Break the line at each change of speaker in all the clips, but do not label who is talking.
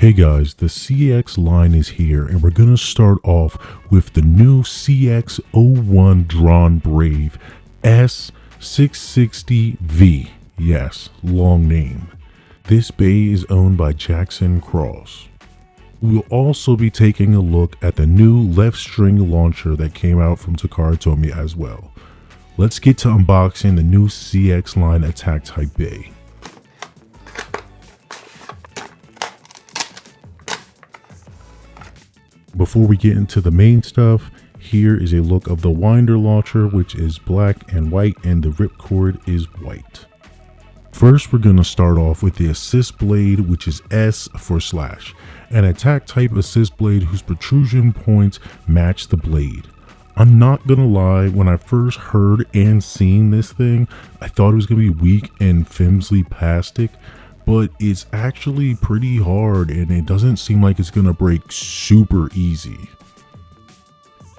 Hey guys, the CX line is here and we're going to start off with the new CX-01 Dran Brave S6-60V. Yes, long name. This bay is owned by Jackson Cross. We'll also be taking a look at the new left string launcher that came out from Takara Tomy as well. Let's get to unboxing the new CX line attack type bay. Before we get into the main stuff, here is a look of the winder launcher, which is black and white, and the ripcord is white. First, we're going to start off with the assist blade, which is S for slash, an attack type assist blade whose protrusion points match the blade. I'm not going to lie, when I first heard and seen this thing, I thought it was going to be weak and flimsy plastic, but it's actually pretty hard and it doesn't seem like it's gonna break super easy.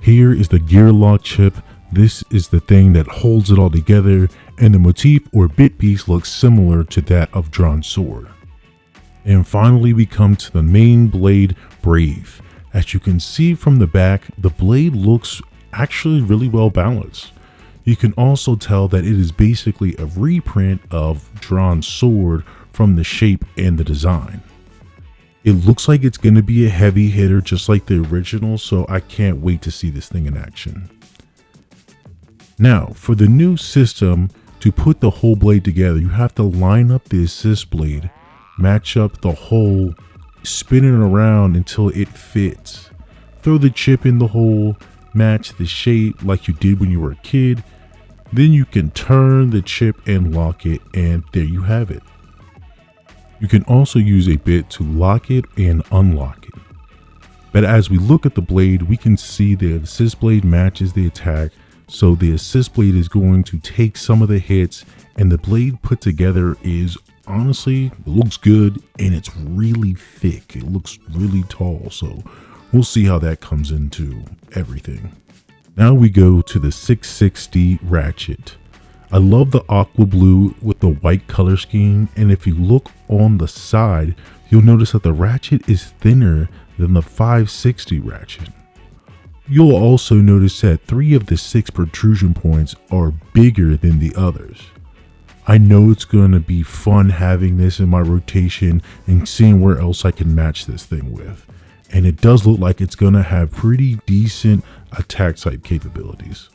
Here is the gear lock chip. This is the thing that holds it all together, and the motif or bit piece looks similar to that of Dran's sword. And finally we come to the main blade, Brave. As you can see from the back, the blade looks actually really well balanced. You can also tell that it is basically a reprint of Dran's sword from the shape and the design. It looks like it's going to be a heavy hitter just like the original, so I can't wait to see this thing in action. Now, for the new system, to put the whole blade together, you have to line up the assist blade, match up the hole, spin it around until it fits. Throw the chip in the hole, match the shape like you did when you were a kid. Then you can turn the chip and lock it, and there you have it. You can also use a bit to lock it and unlock it. But as we look at the blade, we can see the assist blade matches the attack, so the assist blade is going to take some of the hits, and the blade put together is honestly, it looks good and it's really thick. It looks really tall, so we'll see how that comes into everything. Now we go to the 660 ratchet. I love the aqua blue with the white color scheme, and if you look on the side, you'll notice that the ratchet is thinner than the 560 ratchet. You'll also notice that 3 of the 6 protrusion points are bigger than the others. I know it's going to be fun having this in my rotation and seeing where else I can match this thing with. And it does look like it's going to have pretty decent attack type capabilities.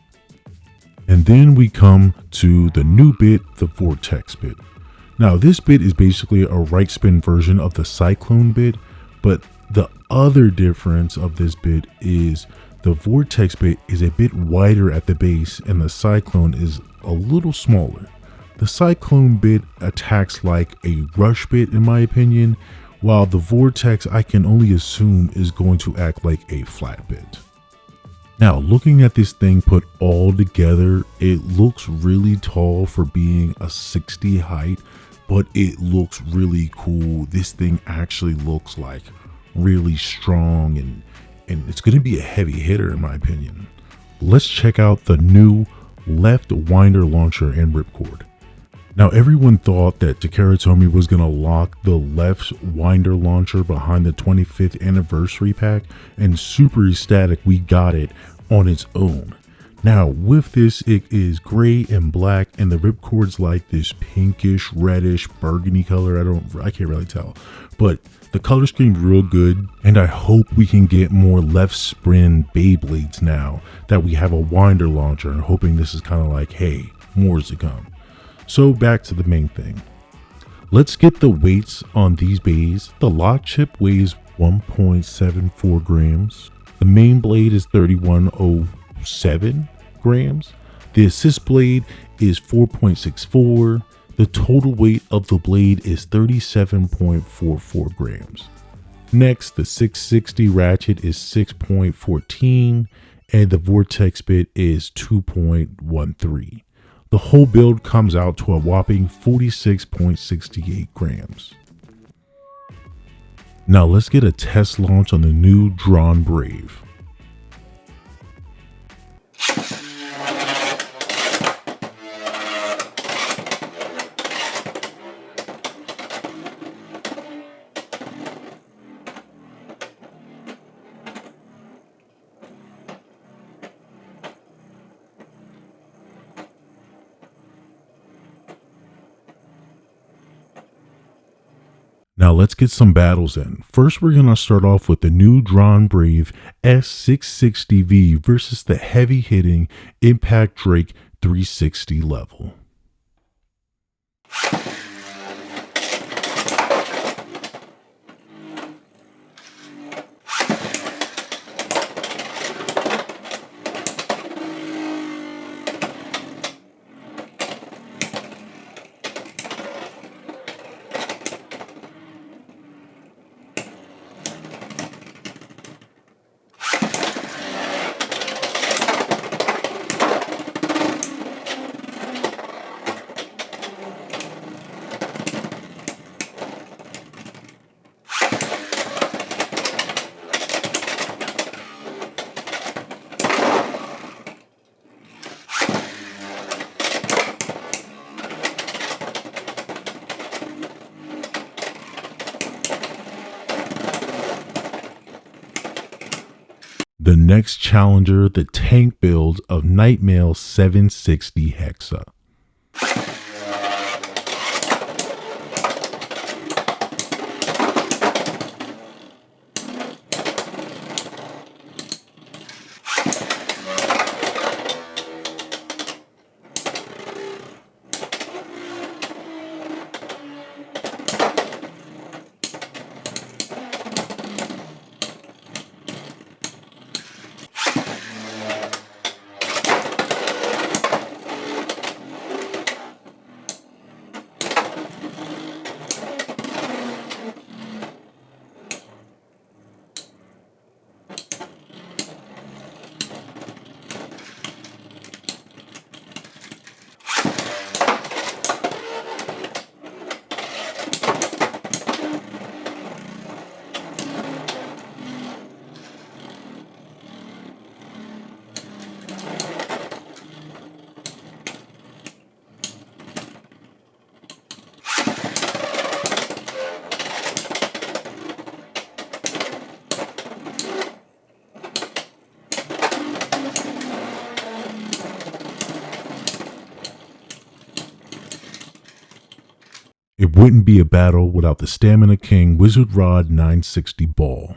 And then we come to the new bit, the Vortex bit. Now this bit is basically a right spin version of the Cyclone bit, but the other difference of this bit is the Vortex bit is a bit wider at the base and the Cyclone is a little smaller. The Cyclone bit attacks like a rush bit in my opinion, while the Vortex I can only assume is going to act like a flat bit. Now, looking at this thing put all together, it looks really tall for being a 60 height, but it looks really cool. This thing actually looks like really strong and it's going to be a heavy hitter in my opinion. Let's check out the new left winder launcher and ripcord. Now, everyone thought that Takara Tomy was going to lock the left winder launcher behind the 25th anniversary pack, and super ecstatic we got it on its own. Now, with this, it is gray and black, and the ripcord's like this pinkish, reddish, burgundy color. I can't really tell, but the color scheme's real good, and I hope we can get more left spin Beyblades now that we have a winder launcher, and hoping this is kind of like, hey, more to come. So back to the main thing. Let's get the weights on these bays. The lock chip weighs 1.74 grams. The main blade is 3107 grams. The assist blade is 4.64. The total weight of the blade is 37.44 grams. Next, the 660 ratchet is 6.14 and the Vortex bit is 2.13. The whole build comes out to a whopping 46.68 grams. Now let's get a test launch on the new Dran Brave. Now let's get some battles in. First, we're going to start off with the new Dran Brave S6-60V versus the heavy-hitting Impact Drake 360 level. The next challenger, the tank build of Nightmail 760 Hexa. It wouldn't be a battle without the Stamina King Wizard Rod 960 Ball.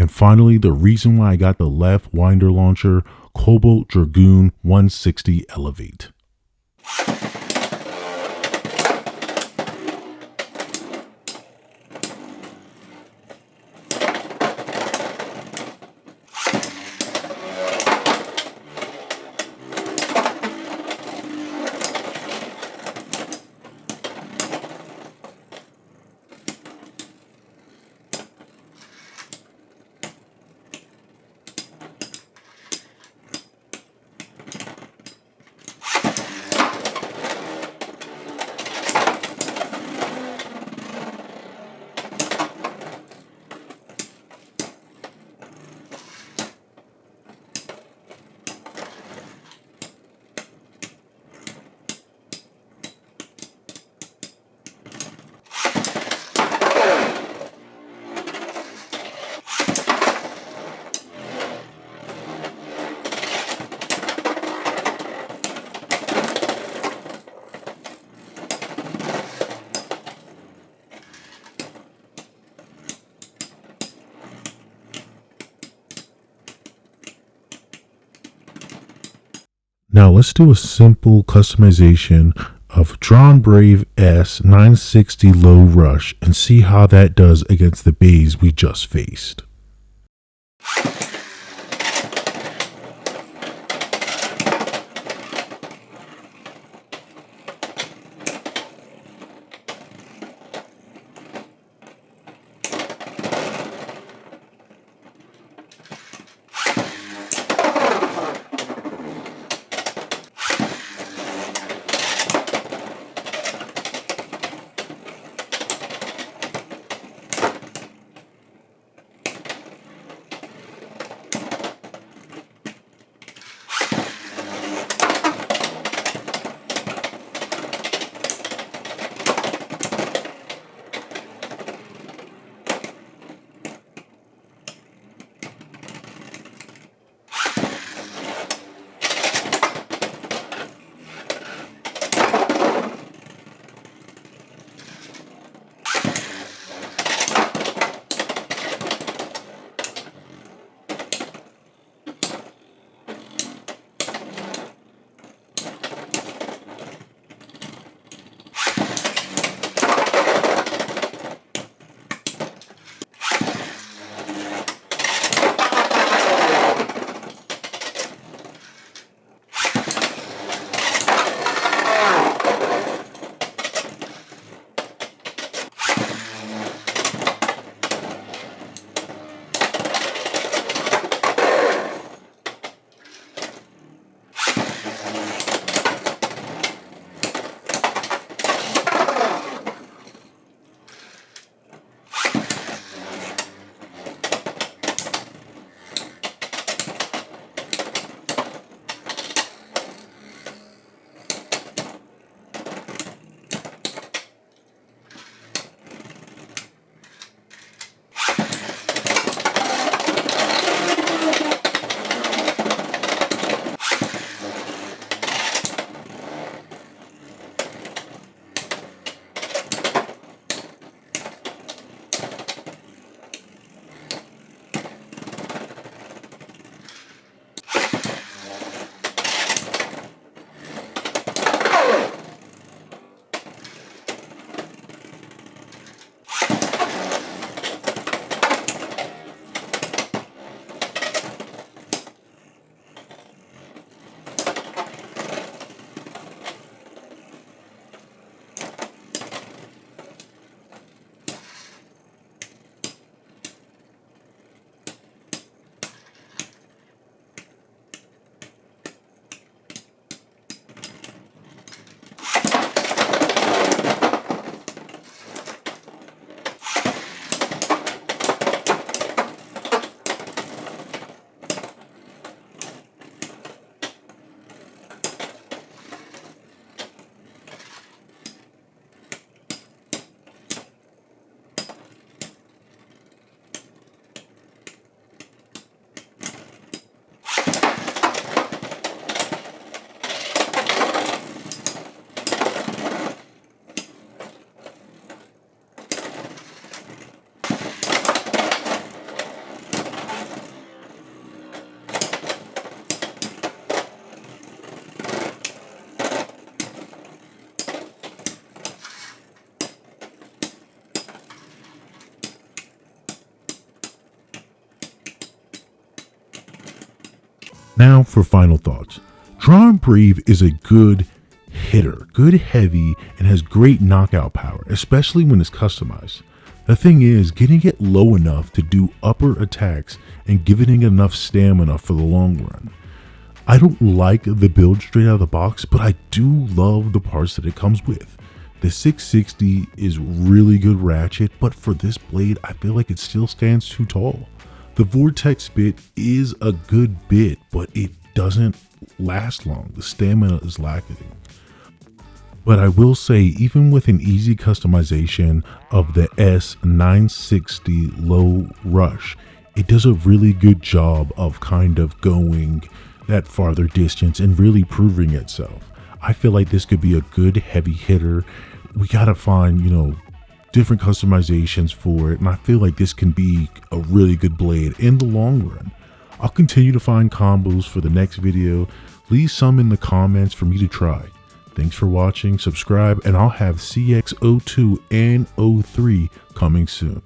And finally, the reason why I got the left winder launcher, Cobalt Dragoon 160 Elevate. Now let's do a simple customization of Dran Brave S960 Low Rush and see how that does against the bays we just faced. Now for final thoughts. Dran Brave is a good hitter, good heavy, and has great knockout power, especially when it's customized. The thing is, getting it low enough to do upper attacks and giving it enough stamina for the long run. I don't like the build straight out of the box, but I do love the parts that it comes with. The 660 is really good ratchet, but for this blade, I feel like it still stands too tall. The Vortex bit is a good bit, but it doesn't last long. The stamina is lacking. But I will say, even with an easy customization of the S960 Low Rush, it does a really good job of kind of going that farther distance and really proving itself. I feel like this could be a good heavy hitter. We gotta find, different customizations for it, and I feel like this can be a really good blade in the long run. I'll continue to find combos for the next video. Leave some in the comments for me to try. Thanks for watching, subscribe, and I'll have CX02 and 03 coming soon.